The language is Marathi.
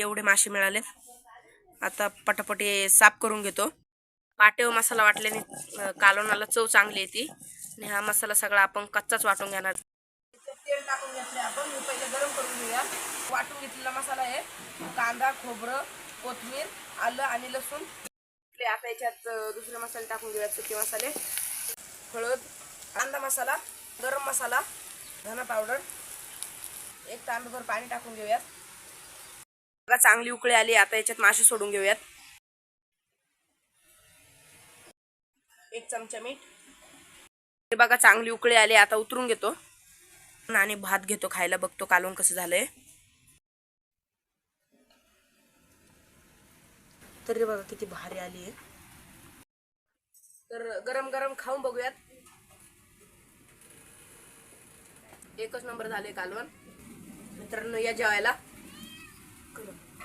एवढे मासे मिळाले. आता पटापट साफ करून घेतो. पाटेव मसाला वाटल्याने कालवणाला चव चांगली येते. आणि हा मसाला सगळा आपण कच्चाच वाटून घेणार. तेल टाकून घेतले आपण. मी पहिले गरम करून घेऊया. वाटून घेतलेला मसाला आहे. कांदा, खोबरं, कोथिंबीर, आलं आणि लसूण. आता याच्यात दुसरे मसाले टाकून घेऊयात. सुके मसाले, हळद, कांदा मसाला, गरम मसाला, धना पावडर, एक तांब्याभर पाणी टाकून घेऊयात. बघा चांगली उकळी आली. आता याच्यात मासे सोडून घेऊयात. एक चमचा मीठ. हे बघा चांगली उकळी आली. आता उतरून घेतो आणि भात घेतो खायला. बघतो कालवण कसं झालंय. तरी बघा किती भारी आली आहे. तर गरम गरम खाऊन बघूयात. एकच नंबर झाले कालवण. मित्रांनो या जेवायला.